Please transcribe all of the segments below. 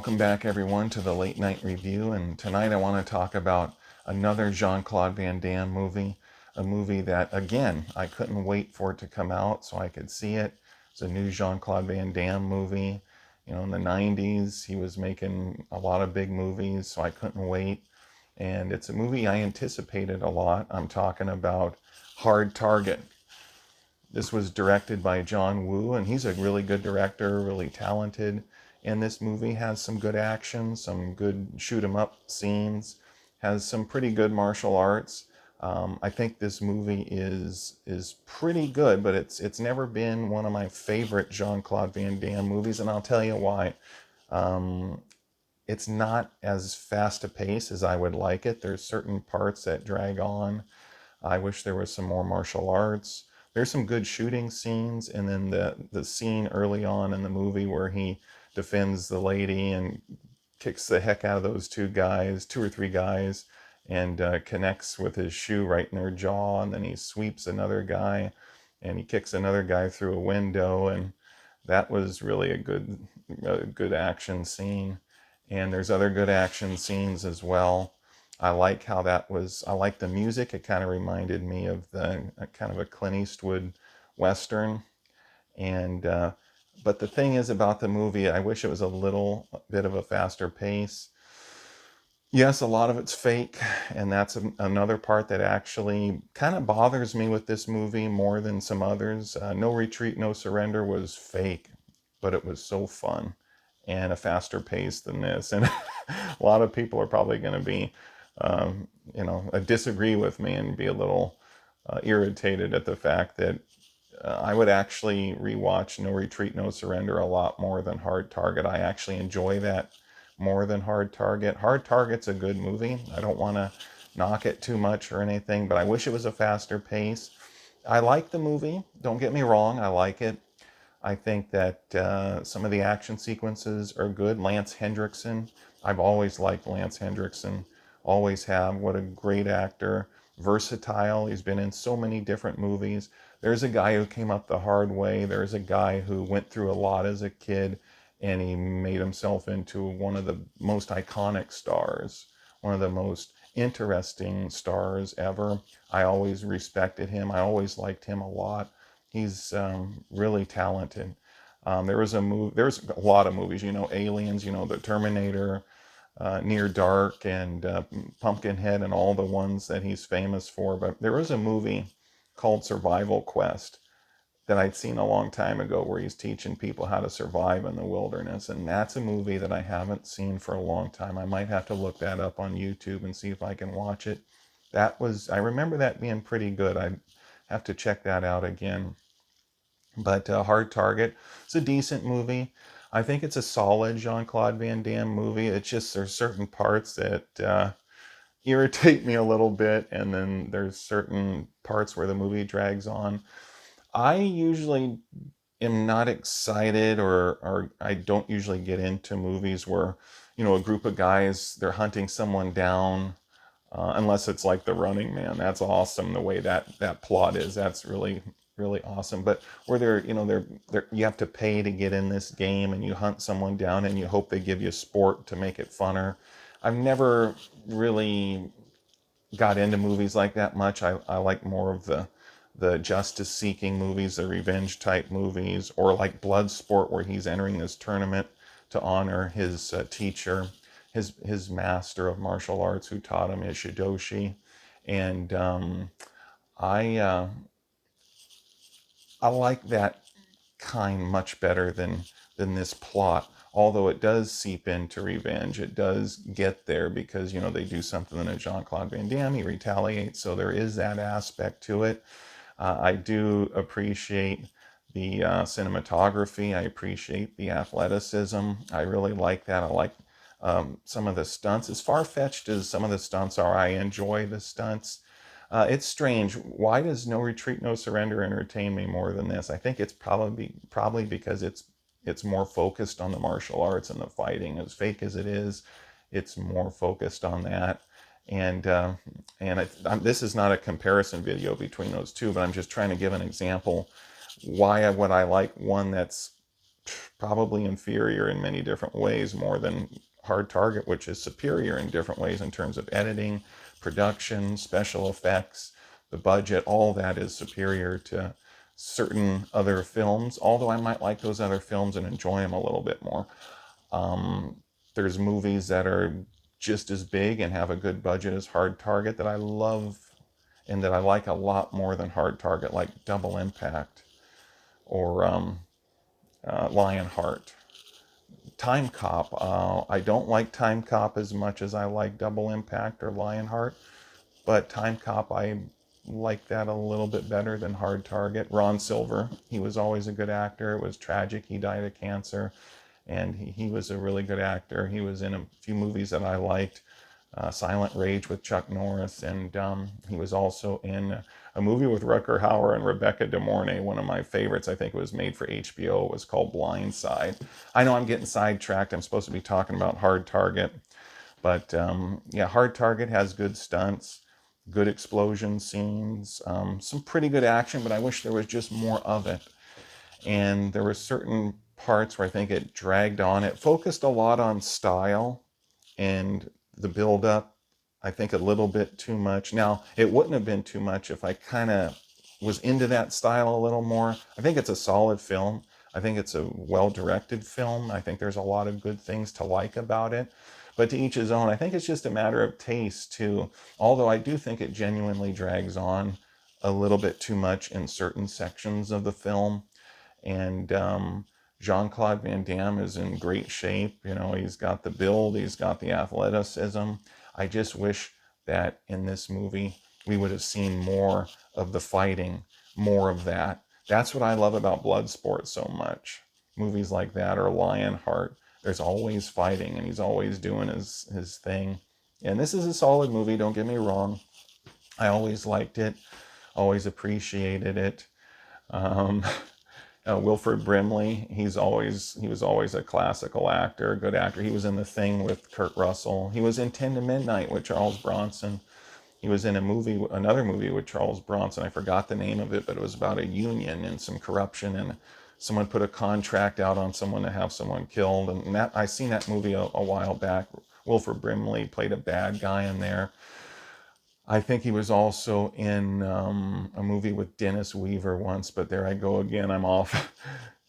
Welcome back, everyone, to the Late Night Review. And tonight I want to talk about another Jean Claude Van Damme movie. A movie that, again, I couldn't wait for it to come out so I could see it. It's a new Jean Claude Van Damme movie. You know, in the 90s, he was making a lot of big movies, so I couldn't wait. And it's a movie I anticipated a lot. I'm talking about Hard Target. This was directed by John Woo, and he's a really good director, really talented. And this movie has some good action, some good shoot 'em up scenes, has some pretty good martial arts. I think this movie is pretty good, but it's never been one of my favorite Jean-Claude Van Damme movies, and I'll tell you why. Um, it's not as fast a pace as I would like it. There's certain parts that drag on. I wish there was some more martial arts. There's some good shooting scenes, and then the scene early on in the movie where he defends the lady and kicks the heck out of those two or three guys, and connects with his shoe right in their jaw, and then he sweeps another guy, and he kicks another guy through a window, and that was really a good action scene. And there's other good action scenes as well. I like how that was. I like the music. It kind of reminded me of the kind of a Clint Eastwood Western. And but the thing is about the movie, I wish it was a little bit of a faster pace. Yes, a lot of it's fake, and that's another part that actually kind of bothers me with this movie more than some others. No Retreat, No Surrender was fake, but it was so fun and a faster pace than this. And a lot of people are probably going to be, disagree with me and be a little irritated at the fact that I would actually rewatch No Retreat, No Surrender a lot more than Hard Target. I actually enjoy that more than Hard Target. Hard Target's a good movie. I don't want to knock it too much or anything, but I wish it was a faster pace. I like the movie. Don't get me wrong. I like it. I think that some of the action sequences are good. Lance Hendrickson. I've always liked Lance Hendrickson. Always have. What a great actor. Versatile. He's been in so many different movies. There's a guy who came up the hard way. There's a guy who went through a lot as a kid, and he made himself into one of the most iconic stars, one of the most interesting stars ever. I always respected him. I always liked him a lot. He's really talented. There's a lot of movies, Aliens, The Terminator, Near Dark, and Pumpkinhead, and all the ones that he's famous for. But there was a movie called Survival Quest that I'd seen a long time ago where he's teaching people how to survive in the wilderness. And that's a movie that I haven't seen for a long time. I might have to look that up on YouTube and see if I can watch it. I remember that being pretty good. I'd have to check that out again. But Hard Target, it's a decent movie. I think it's a solid Jean-Claude Van Damme movie. It's just there's certain parts that irritate me a little bit, and then there's certain parts where the movie drags on. I usually am not excited, or I don't usually get into movies where, a group of guys, they're hunting someone down, unless it's like The Running Man. That's awesome, the way that plot is. That's really, really awesome. But where you have to pay to get in this game, and you hunt someone down and you hope they give you sport to make it funner. I've never really got into movies like that much. I like more of the justice seeking movies, the revenge type movies, or like Bloodsport, where he's entering this tournament to honor his teacher, his master of martial arts who taught him his shidoshi. And I I like that kind much better than this plot. Although it does seep into revenge, it does get there because they do something to Jean-Claude Van Damme. He retaliates, so there is that aspect to it. I do appreciate the cinematography. I appreciate the athleticism. I really like that. I like some of the stunts. As far-fetched as some of the stunts are, I enjoy the stunts. It's strange. Why does No Retreat, No Surrender entertain me more than this? I think it's probably because it's more focused on the martial arts and the fighting. As fake as it is, it's more focused on that. And this is not a comparison video between those two, but I'm just trying to give an example why would I like one that's probably inferior in many different ways, more than Hard Target, which is superior in different ways in terms of editing, production, special effects, the budget. All that is superior to certain other films, although I might like those other films and enjoy them a little bit more. There's movies that are just as big and have a good budget as Hard Target that I love and that I like a lot more than Hard Target, like Double Impact or Lionheart. Time Cop. I don't like Time Cop as much as I like Double Impact or Lionheart, but Time Cop, I like that a little bit better than Hard Target. Ron Silver, he was always a good actor. It was tragic. He died of cancer, and he was a really good actor. He was in a few movies that I liked. Silent Rage with Chuck Norris, and he was also in a movie with Rutger Hauer and Rebecca De Mornay, one of my favorites. I think it was made for HBO. It was called Blind Side. I know I'm getting sidetracked. I'm supposed to be talking about Hard Target, but yeah, Hard Target has good stunts, good explosion scenes, some pretty good action, but I wish there was just more of it. And there were certain parts where I think it dragged on. It focused a lot on style and the build up, I think a little bit too much. Now, it wouldn't have been too much if I kind of was into that style a little more. I think it's a solid film. I think it's a well-directed film. I think there's a lot of good things to like about it. But to each his own. I think it's just a matter of taste too. Although I do think it genuinely drags on a little bit too much in certain sections of the film. And Jean-Claude Van Damme is in great shape. You know, he's got the build, he's got the athleticism. I just wish that in this movie we would have seen more of the fighting, more of that. That's what I love about Bloodsport so much. Movies like that, or Lionheart, there's always fighting and he's always doing his thing. And this is a solid movie, don't get me wrong. I always liked it, always appreciated it. Um, Wilford Brimley, he was always a classical actor, a good actor. He was in The Thing with Kurt Russell. He was in 10 to Midnight with Charles Bronson. He was in another movie with Charles Bronson. I forgot the name of it, but it was about a union and some corruption, and someone put a contract out on someone to have someone killed. And that I seen that movie a while back. Wilford Brimley played a bad guy in there. I think he was also in a movie with Dennis Weaver once, but there I go again. I'm off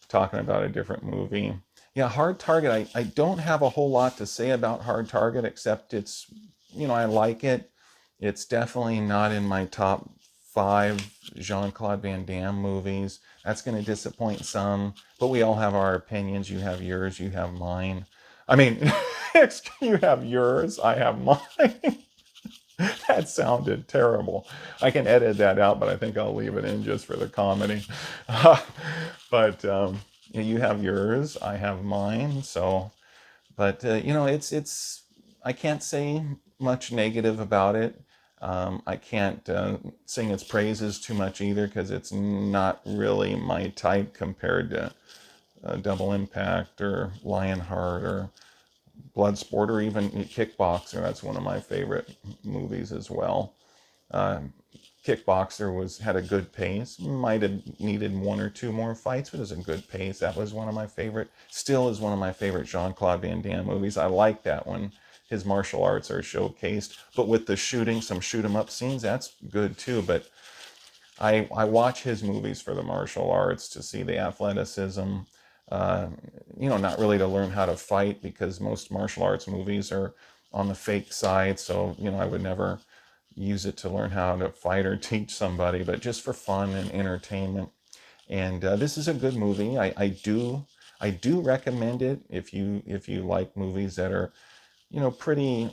talking about a different movie. Yeah, Hard Target. I don't have a whole lot to say about Hard Target, except I like it. It's definitely not in my top 5 Jean-Claude Van Damme movies. That's going to disappoint some, but we all have our opinions. You have yours, you have mine. I mean, you have yours, I have mine. That sounded terrible. I can edit that out, but I think I'll leave it in just for the comedy. But you have yours, I have mine. So, but it's. I can't say much negative about it. I can't sing its praises too much either because it's not really my type compared to Double Impact or Lionheart or Bloodsport or even Kickboxer. That's one of my favorite movies as well. Uh, Kickboxer had a good pace. Might have needed one or two more fights, but it was a good pace. That was one of my favorite. Still is one of my favorite Jean-Claude Van Damme movies. I like that one. His martial arts are showcased, but with the shooting, some shoot 'em up scenes, that's good too. But I watch his movies for the martial arts to see the athleticism. Uh, Not really to learn how to fight because most martial arts movies are on the fake side. So, I would never use it to learn how to fight or teach somebody, but just for fun and entertainment. And this is a good movie. I do recommend it if you like movies that are, pretty,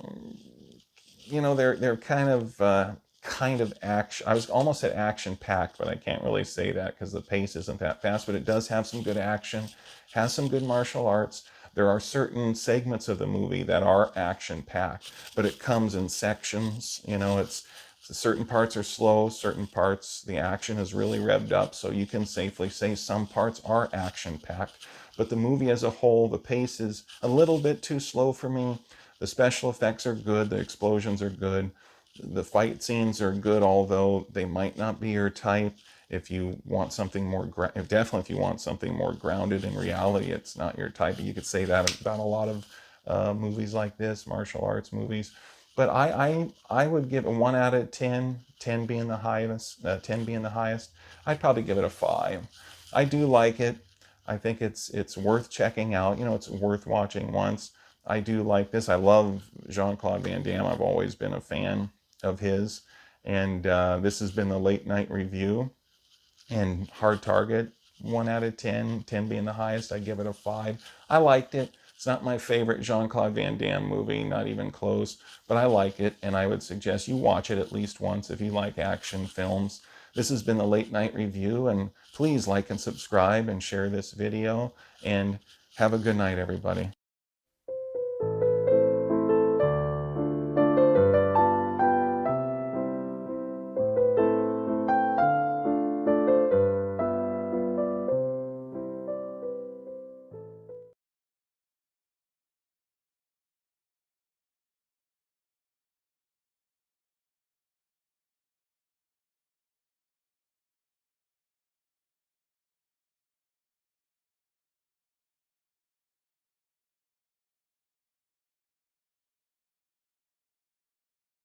they're kind of action. I was almost at action packed, but I can't really say that because the pace isn't that fast. But it does have some good action, has some good martial arts. There are certain segments of the movie that are action packed, but it comes in sections. It's certain parts are slow, certain parts the action is really revved up. So you can safely say some parts are action packed. But the movie as a whole, the pace is a little bit too slow for me. The special effects are good, the explosions are good, The fight scenes are good, although they might not be your type. If you want something more, definitely if you want something more grounded in reality, it's not your type. You could say that about a lot of movies like this, martial arts movies. But I would give it 1 out of 10, 10 being the highest, 10 being the highest. I'd probably give it a 5. I do like it. I think it's worth checking out. You know, it's worth watching once. I do like this. I love Jean Claude Van Damme. I've always been a fan of his. And this has been the late night review. And Hard Target, 1 out of 10, 10 being the highest. I give it a 5. I liked it. It's not my favorite Jean Claude Van Damme movie, not even close, but I like it, and I would suggest you watch it at least once if you like action films. This has been the late night review, and please like and subscribe and share this video, and have a good night, everybody.